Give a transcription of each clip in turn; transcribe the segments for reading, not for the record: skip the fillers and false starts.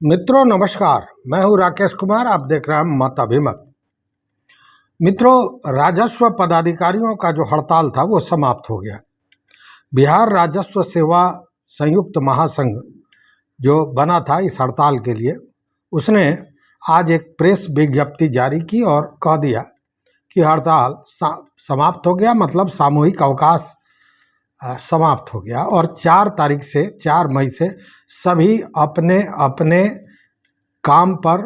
मित्रों नमस्कार, मैं हूं राकेश कुमार। आप देख रहे हैं मत अभिमत। मित्रों, राजस्व पदाधिकारियों का जो हड़ताल था वो समाप्त हो गया। बिहार राजस्व सेवा संयुक्त महासंघ जो बना था इस हड़ताल के लिए, उसने आज एक प्रेस विज्ञप्ति जारी की और कह दिया कि हड़ताल समाप्त हो गया, मतलब सामूहिक अवकाश समाप्त हो गया और 4 मई से सभी अपने अपने काम पर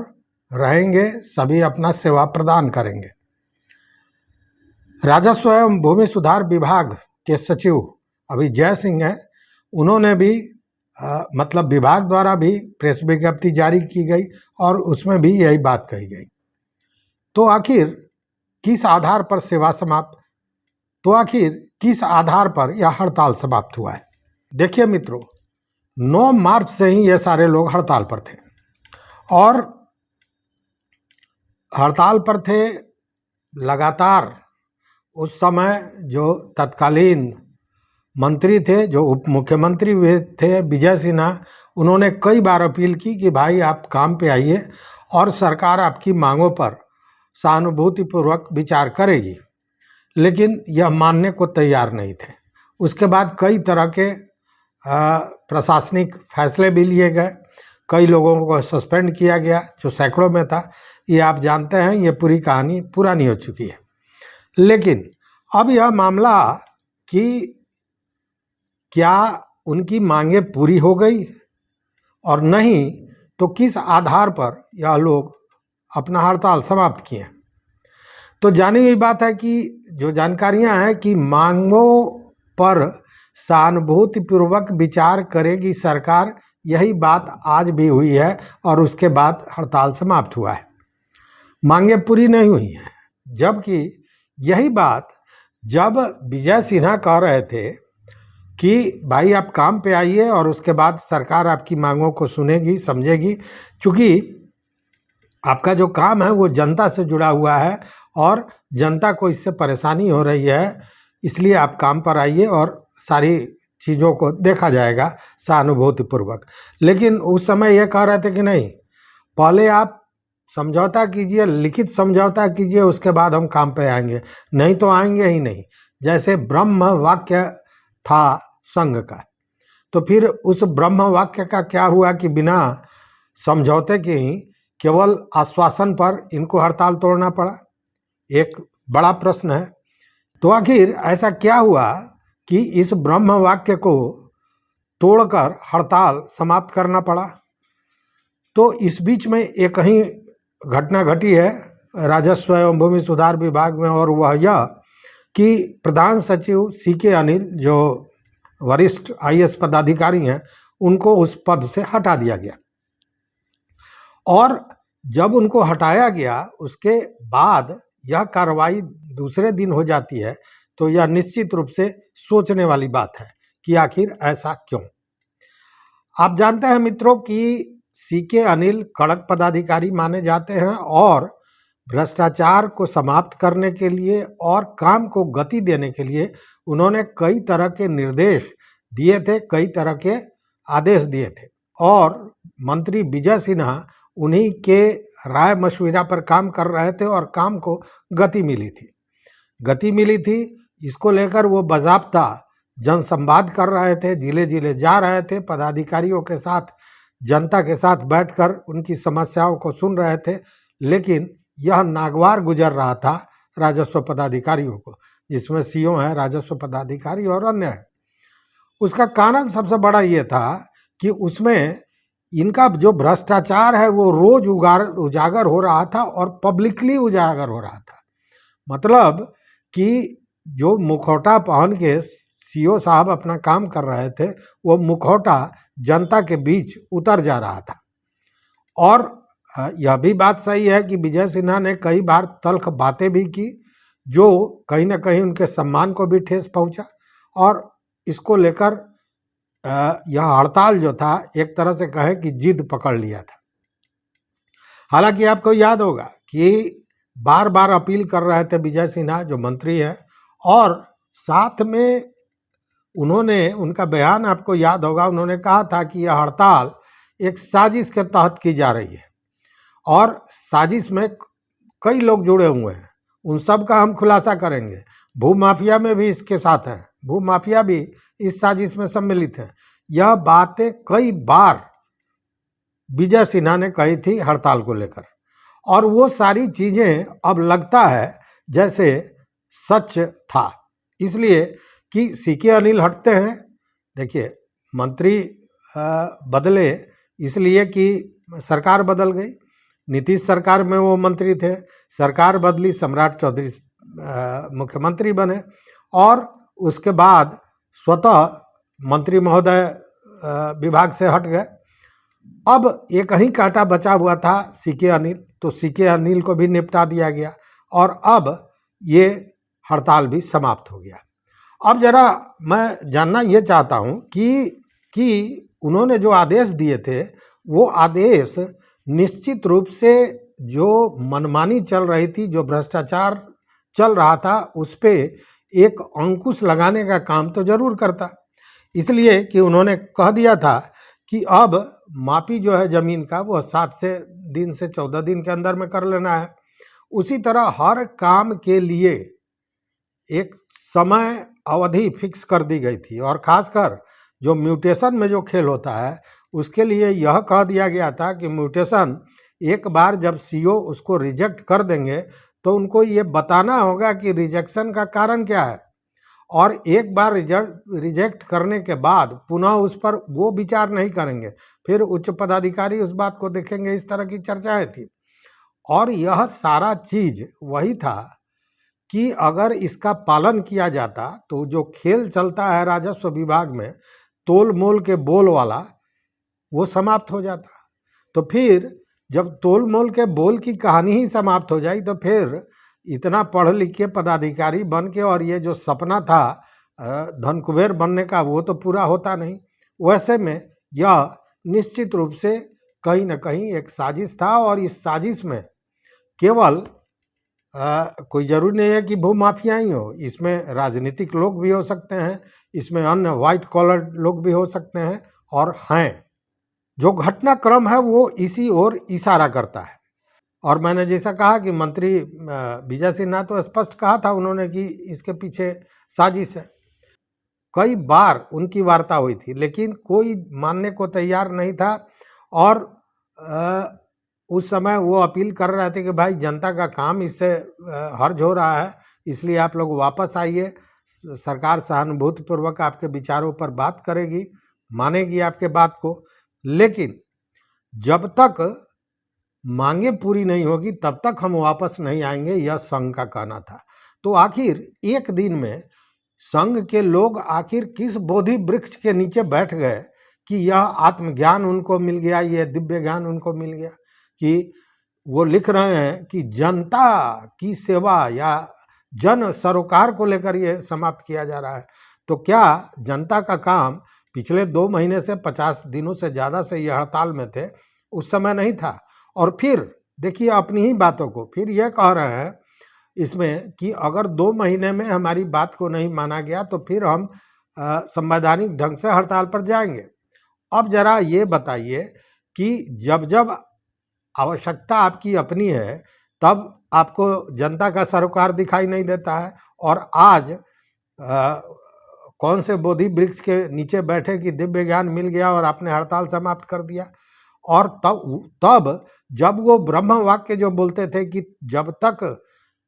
रहेंगे, सभी अपना सेवा प्रदान करेंगे। राजस्व एवं भूमि सुधार विभाग के सचिव अभी जय सिंह हैं, उन्होंने भी मतलब विभाग द्वारा भी प्रेस विज्ञप्ति जारी की गई और उसमें भी यही बात कही गई। तो आखिर किस आधार पर सेवा समाप्त, तो आखिर किस आधार पर यह हड़ताल समाप्त हुआ है? देखिए मित्रों, 9 मार्च से ही ये सारे लोग हड़ताल पर थे और हड़ताल पर थे लगातार। उस समय जो तत्कालीन मंत्री थे, जो उप मुख्यमंत्री हुए थे विजय सिन्हा, उन्होंने कई बार अपील की कि भाई आप काम पे आइए और सरकार आपकी मांगों पर सहानुभूतिपूर्वक विचार करेगी, लेकिन यह मानने को तैयार नहीं थे। उसके बाद कई तरह के प्रशासनिक फैसले भी लिए गए, कई लोगों को सस्पेंड किया गया जो सैकड़ों में था। ये आप जानते हैं, ये पूरी कहानी पुरानी हो चुकी है। लेकिन अब यह मामला कि क्या उनकी मांगें पूरी हो गई और नहीं तो किस आधार पर यह लोग अपना हड़ताल समाप्त किए। तो जानी गई बात है कि जो जानकारियां हैं कि मांगों पर सहानुभूतिपूर्वक विचार करेगी सरकार, यही बात आज भी हुई है और उसके बाद हड़ताल समाप्त हुआ है। मांगें पूरी नहीं हुई हैं, जबकि यही बात जब विजय सिन्हा कह रहे थे कि भाई आप काम पे आइए और उसके बाद सरकार आपकी मांगों को सुनेगी, समझेगी, क्योंकि आपका जो काम है वो जनता से जुड़ा हुआ है और जनता को इससे परेशानी हो रही है, इसलिए आप काम पर आइए और सारी चीज़ों को देखा जाएगा सहानुभूतिपूर्वक। लेकिन उस समय ये कह रहे थे कि नहीं, पहले आप समझौता कीजिए, लिखित समझौता कीजिए, उसके बाद हम काम पे आएंगे, नहीं तो आएंगे ही नहीं। जैसे ब्रह्म वाक्य था संघ का, तो फिर उस ब्रह्म वाक्य का क्या हुआ कि बिना समझौते के ही केवल आश्वासन पर इनको हड़ताल तोड़ना पड़ा? एक बड़ा प्रश्न है। तो आखिर ऐसा क्या हुआ कि इस ब्रह्म वाक्य को तोड़कर हड़ताल समाप्त करना पड़ा? तो इस बीच में एक ही घटना घटी है राजस्व एवं भूमि सुधार विभाग में, और वह यह कि प्रधान सचिव सीके अनिल, जो वरिष्ठ आईएएस पदाधिकारी हैं, उनको उस पद से हटा दिया गया। और जब उनको हटाया गया उसके बाद यह कार्रवाई दूसरे दिन हो जाती है, तो यह निश्चित रूप से सोचने वाली बात है कि आखिर ऐसा क्यों। आप जानते हैं मित्रों कि सीके अनिल कड़क पदाधिकारी माने जाते हैं और भ्रष्टाचार को समाप्त करने के लिए और काम को गति देने के लिए उन्होंने कई तरह के निर्देश दिए थे, कई तरह के आदेश दिए थे, और मंत्री विजय सिन्हा उन्हीं के राय मशविरा पर काम कर रहे थे और काम को गति मिली थी। इसको लेकर वो बाज़ाब्ता जनसंवाद कर रहे थे, जिले जिले जा रहे थे, पदाधिकारियों के साथ, जनता के साथ बैठकर उनकी समस्याओं को सुन रहे थे। लेकिन यह नागवार गुजर रहा था राजस्व पदाधिकारियों को, जिसमें सीओ हैं, राजस्व पदाधिकारी और अन्य हैं। उसका कारण सबसे बड़ा ये था कि उसमें इनका जो भ्रष्टाचार है वो रोज उजागर हो रहा था और पब्लिकली उजागर हो रहा था। मतलब कि जो मुखौटा पहन के सीओ साहब अपना काम कर रहे थे, वो मुखौटा जनता के बीच उतर जा रहा था। और यह भी बात सही है कि विजय सिन्हा ने कई बार तल्ख बातें भी की, जो कहीं ना कहीं उनके सम्मान को भी ठेस पहुंचा, और इसको लेकर यह हड़ताल जो था एक तरह से कहें कि जिद पकड़ लिया था। हालांकि आपको याद होगा कि बार बार अपील कर रहे थे विजय सिन्हा, जो मंत्री हैं, और साथ में उन्होंने, उनका बयान आपको याद होगा, उन्होंने कहा था कि यह हड़ताल एक साजिश के तहत की जा रही है और साजिश में कई लोग जुड़े हुए हैं। उन सब का हम खुलासा करेंगे। भूमाफिया में भी इसके साथ हैं, भूमाफिया भी इस साजिश में सम्मिलित हैं। यह बातें कई बार विजय सिन्हा ने कही थी हड़ताल को लेकर, और वो सारी चीज़ें अब लगता है जैसे सच था। इसलिए कि सीके अनिल हटते हैं। देखिए, मंत्री बदले इसलिए कि सरकार बदल गई। नीतीश सरकार में वो मंत्री थे, सरकार बदली, सम्राट चौधरी मुख्यमंत्री बने और उसके बाद स्वतः मंत्री महोदय विभाग से हट गए। अब एक ही कांटा बचा हुआ था, सीके अनिल, तो सीके अनिल को भी निपटा दिया गया और अब ये हड़ताल भी समाप्त हो गया। अब जरा मैं जानना ये चाहता हूँ कि उन्होंने जो आदेश दिए थे वो आदेश निश्चित रूप से जो मनमानी चल रही थी, जो भ्रष्टाचार चल रहा था, उस पे एक अंकुश लगाने का काम तो जरूर करता। इसलिए कि उन्होंने कह दिया था कि अब मापी जो है ज़मीन का वो 7 दिन से 14 दिन के अंदर में कर लेना है। उसी तरह हर काम के लिए एक समय अवधि फिक्स कर दी गई थी और ख़ासकर जो म्यूटेशन में जो खेल होता है उसके लिए यह कह दिया गया था कि म्यूटेशन एक बार जब सीओ उसको रिजेक्ट कर देंगे तो उनको ये बताना होगा कि रिजेक्शन का कारण क्या है, और एक बार रिजेक्ट करने के बाद पुनः उस पर वो विचार नहीं करेंगे, फिर उच्च पदाधिकारी उस बात को देखेंगे। इस तरह की चर्चाएं थी और यह सारा चीज़ वही था कि अगर इसका पालन किया जाता तो जो खेल चलता है राजस्व विभाग में तोल मोल के बोल वाला, वो समाप्त हो जाता। तो फिर जब तोल मोल के बोल की कहानी ही समाप्त हो जाए तो फिर इतना पढ़ लिख के पदाधिकारी बन के और ये जो सपना था धन कुबेर बनने का वो तो पूरा होता नहीं। वैसे में यह निश्चित रूप से कहीं न कहीं एक साजिश था और इस साजिश में केवल कोई ज़रूरी नहीं है कि भूमाफिया ही हो, इसमें राजनीतिक लोग भी हो सकते हैं, इसमें अन्य वाइट कॉलर लोग भी हो सकते हैं और हैं। जो घटनाक्रम है वो इसी ओर इशारा करता है। और मैंने जैसा कहा कि मंत्री विजय सिन्हा तो स्पष्ट कहा था उन्होंने कि इसके पीछे साजिश है। कई बार उनकी वार्ता हुई थी लेकिन कोई मानने को तैयार नहीं था और उस समय वो अपील कर रहे थे कि भाई जनता का काम इससे हर्ज हो रहा है, इसलिए आप लोग वापस आइए, सरकार सहानुभूतिपूर्वक आपके विचारों पर बात करेगी, मानेगी आपके बात को। लेकिन जब तक मांगे पूरी नहीं होगी तब तक हम वापस नहीं आएंगे, यह संघ का कहना था। तो आखिर एक दिन में संघ के लोग आखिर किस बोधि वृक्ष के नीचे बैठ गए कि यह आत्मज्ञान उनको मिल गया, यह दिव्य ज्ञान उनको मिल गया कि वो लिख रहे हैं कि जनता की सेवा या जन सरोकार को लेकर ये समाप्त किया जा रहा है। तो क्या जनता का काम पिछले 2 महीने से 50 दिनों से ज़्यादा से ये हड़ताल में थे, उस समय नहीं था? और फिर देखिए अपनी ही बातों को फिर यह कह रहे हैं इसमें कि अगर 2 महीने में हमारी बात को नहीं माना गया तो फिर हम संवैधानिक ढंग से हड़ताल पर जाएंगे। अब जरा ये बताइए कि जब जब आवश्यकता आपकी अपनी है तब आपको जनता का सरोकार दिखाई नहीं देता है, और आज कौन से बोधि वृक्ष के नीचे बैठे कि दिव्य ज्ञान मिल गया और आपने हड़ताल समाप्त कर दिया। और तब जब वो ब्रह्म वाक्य जो बोलते थे कि जब तक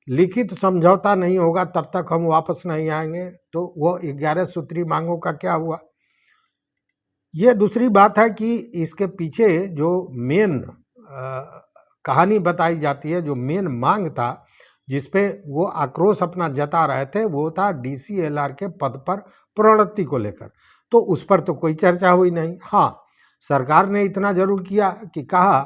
लिखित समझौता नहीं होगा तब तक हम वापस नहीं आएंगे, तो वो 11 सूत्री मांगों का क्या हुआ? ये दूसरी बात है कि इसके पीछे जो मेन कहानी बताई जाती है, जो मेन मांग था जिसपे वो आक्रोश अपना जता रहे थे, वो था DCLR के पद पर प्रोन्नति को लेकर। तो उस पर तो कोई चर्चा हुई नहीं। हाँ, सरकार ने इतना जरूर किया कि कहा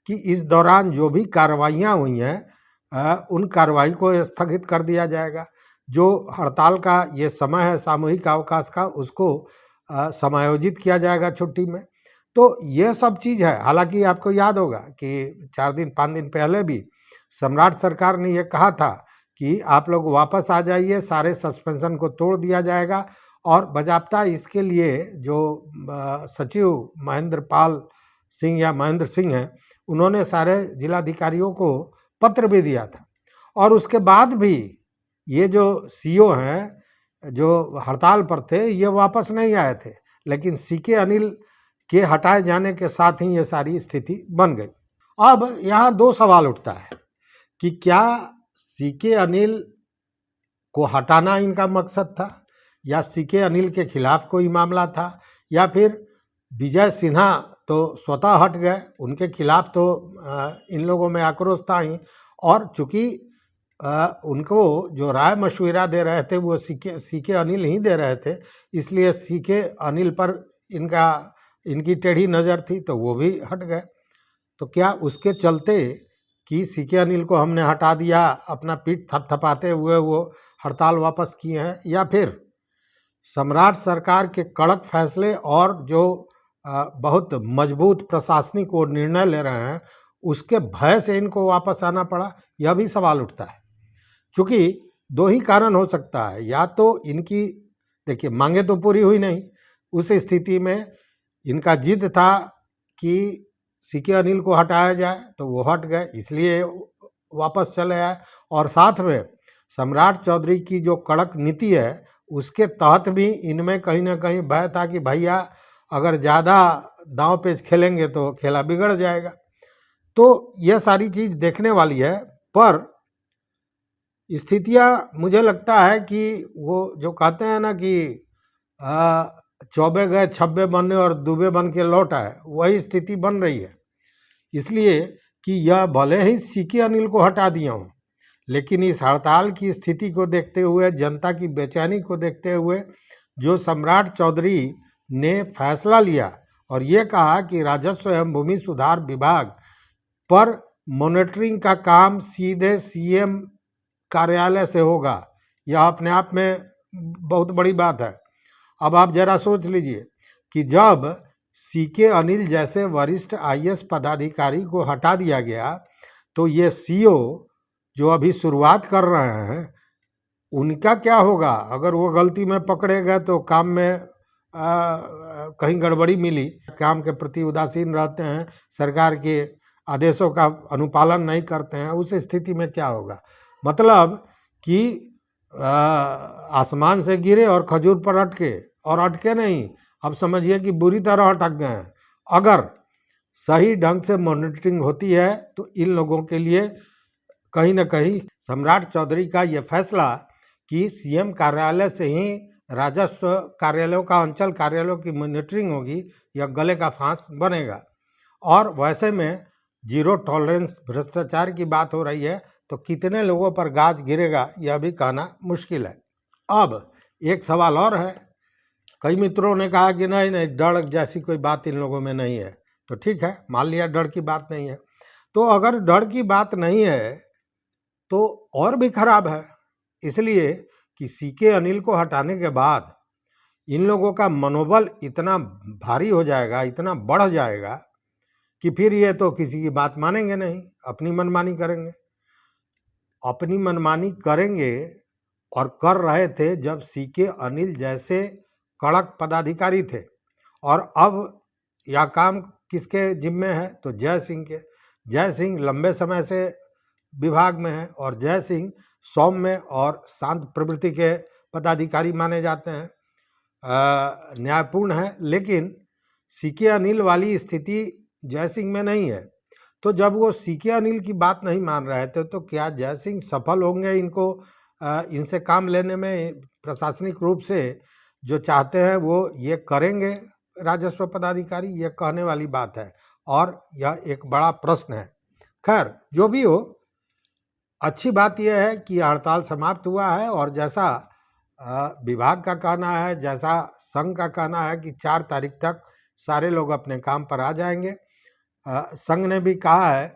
कि इस दौरान जो भी कार्रवाइयाँ हुई हैं उन कार्रवाई को स्थगित कर दिया जाएगा। जो हड़ताल का ये समय है सामूहिक अवकाश का, उसको समायोजित किया जाएगा छुट्टी में। तो ये सब चीज़ है। हालांकि आपको याद होगा कि 4 दिन 5 दिन पहले भी सम्राट सरकार ने ये कहा था कि आप लोग वापस आ जाइए, सारे सस्पेंशन को तोड़ दिया जाएगा। और बजाप्ता इसके लिए जो सचिव महेंद्र पाल सिंह या महेंद्र सिंह हैं, उन्होंने सारे जिलाधिकारियों को पत्र भी दिया था। और उसके बाद भी ये जो सीओ हैं जो हड़ताल पर थे ये वापस नहीं आए थे, लेकिन सीके अनिल के हटाए जाने के साथ ही ये सारी स्थिति बन गई। अब यहाँ दो सवाल उठता है कि क्या सीके अनिल को हटाना इनका मकसद था, या सीके अनिल के खिलाफ कोई मामला था, या फिर विजय सिन्हा तो स्वतः हट गए, उनके खिलाफ तो इन लोगों में आक्रोश था ही, और चूंकि उनको जो राय मशविरा दे रहे थे वो सीके अनिल ही दे रहे थे, इसलिए सीके अनिल पर इनकी टेढ़ी नज़र थी तो वो भी हट गए। तो क्या उसके चलते कि सीके अनिल को हमने हटा दिया, अपना पीठ थपथपाते हुए वो हड़ताल वापस किए हैं, या फिर सम्राट सरकार के कड़क फैसले और जो बहुत मजबूत प्रशासनिक वो निर्णय ले रहे हैं उसके भय से इनको वापस आना पड़ा, यह भी सवाल उठता है। चूँकि दो ही कारण हो सकता है, या तो इनकी देखिए मांगे तो पूरी हुई नहीं, उस स्थिति में इनका जिद था कि सीके अनिल को हटाया जाए तो वो हट गए इसलिए वापस चले आए, और साथ में सम्राट चौधरी की जो कड़क नीति है उसके तहत भी इनमें कहीं ना कहीं भय था कि भैया अगर ज़्यादा दांव पेच खेलेंगे तो खेला बिगड़ जाएगा। तो यह सारी चीज़ देखने वाली है, पर स्थितियां मुझे लगता है कि वो जो कहते हैं ना कि चौबे गए छब्बे बनने और दुबे बन के लौट आए, वही स्थिति बन रही है। इसलिए कि यह भले ही सीके अनिल को हटा दिया हूँ, लेकिन इस हड़ताल की स्थिति को देखते हुए, जनता की बेचैनी को देखते हुए जो सम्राट चौधरी ने फैसला लिया और ये कहा कि राजस्व एवं भूमि सुधार विभाग पर मॉनिटरिंग का काम सीधे सीएम कार्यालय से होगा, यह अपने आप में बहुत बड़ी बात है। अब आप जरा सोच लीजिए कि जब सीके अनिल जैसे वरिष्ठ आईएएस पदाधिकारी को हटा दिया गया तो ये सीओ जो अभी शुरुआत कर रहे हैं उनका क्या होगा। अगर वो गलती में पकड़े गए तो काम में कहीं गड़बड़ी मिली, काम के प्रति उदासीन रहते हैं, सरकार के आदेशों का अनुपालन नहीं करते हैं, उस स्थिति में क्या होगा। मतलब कि आसमान से गिरे और खजूर पर अटके, और अटके नहीं, अब समझिए कि बुरी तरह अटक गए हैं। अगर सही ढंग से मॉनिटरिंग होती है तो इन लोगों के लिए कहीं ना कहीं सम्राट चौधरी का ये फैसला कि सीएम कार्यालय से ही राजस्व कार्यालयों का, अंचल कार्यालयों की मॉनिटरिंग होगी, यह गले का फांस बनेगा। और वैसे में जीरो टॉलरेंस भ्रष्टाचार की बात हो रही है तो कितने लोगों पर गाज गिरेगा यह भी कहना मुश्किल है। अब एक सवाल और है, कई मित्रों ने कहा कि नहीं नहीं डर जैसी कोई बात इन लोगों में नहीं है, तो ठीक है, मान लिया डर की बात नहीं है। तो अगर डर की बात नहीं है तो और भी खराब है, इसलिए कि सीके अनिल को हटाने के बाद इन लोगों का मनोबल इतना भारी हो जाएगा, इतना बढ़ जाएगा कि फिर ये तो किसी की बात मानेंगे नहीं, अपनी मनमानी करेंगे। अपनी मनमानी करेंगे और कर रहे थे जब सीके अनिल जैसे कड़क पदाधिकारी थे, और अब यह काम किसके जिम्मे है तो जय सिंह के। जय सिंह लंबे समय से विभाग में है और जय सिंह सौम्य और शांत प्रवृत्ति के पदाधिकारी माने जाते हैं, न्यायपूर्ण है। लेकिन सीके अनिल वाली स्थिति जय सिंह में नहीं है। तो जब वो सीके अनिल की बात नहीं मान रहे थे तो क्या जय सिंह सफल होंगे इनको इनसे काम लेने में? प्रशासनिक रूप से जो चाहते हैं वो ये करेंगे राजस्व पदाधिकारी? ये कहने वाली बात है और यह एक बड़ा प्रश्न है। खैर जो भी हो, अच्छी बात यह है कि हड़ताल समाप्त हुआ है और जैसा विभाग का कहना है, जैसा संघ का कहना है कि 4 तारीख तक सारे लोग अपने काम पर आ जाएंगे। संघ ने भी कहा है,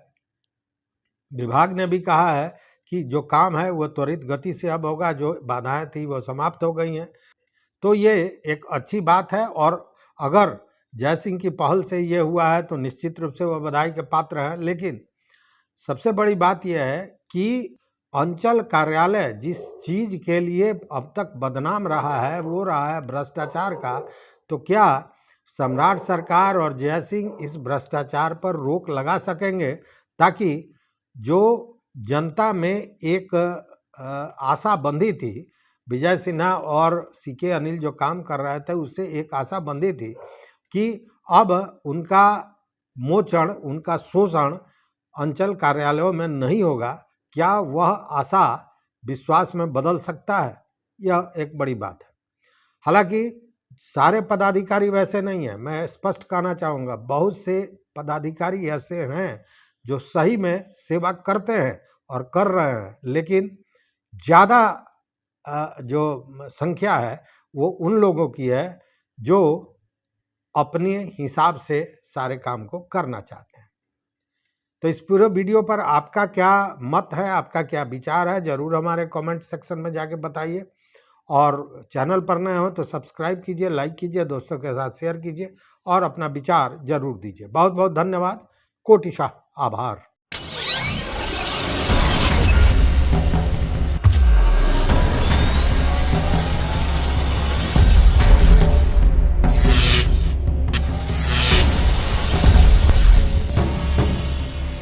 विभाग ने भी कहा है कि जो काम है वो त्वरित गति से अब होगा, जो बाधाएं थी वो समाप्त हो गई हैं। तो ये एक अच्छी बात है, और अगर जय सिंह की पहल से ये हुआ है तो निश्चित रूप से वो बधाई के पात्र हैं। लेकिन सबसे बड़ी बात यह है कि अंचल कार्यालय जिस चीज़ के लिए अब तक बदनाम रहा है वो रहा है भ्रष्टाचार का। तो क्या सम्राट सरकार और जय सिंह इस भ्रष्टाचार पर रोक लगा सकेंगे, ताकि जो जनता में एक आशा बंधी थी, विजय सिन्हा और सीके अनिल जो काम कर रहे थे उससे एक आशा बंधी थी कि अब उनका मोचन, उनका शोषण अंचल कार्यालयों में नहीं होगा, क्या वह आशा विश्वास में बदल सकता है? यह एक बड़ी बात है। हालांकि सारे पदाधिकारी वैसे नहीं हैं, मैं स्पष्ट कहना चाहूँगा, बहुत से पदाधिकारी ऐसे हैं जो सही में सेवा करते हैं और कर रहे हैं, लेकिन ज़्यादा जो संख्या है वो उन लोगों की है जो अपने हिसाब से सारे काम को करना चाहते हैं। तो इस पूरे वीडियो पर आपका क्या मत है, आपका क्या विचार है, ज़रूर हमारे कमेंट सेक्शन में जाके बताइए। और चैनल पर नए हो तो सब्सक्राइब कीजिए, लाइक कीजिए, दोस्तों के साथ शेयर कीजिए और अपना विचार जरूर दीजिए। बहुत बहुत धन्यवाद, कोटिशाह आभार।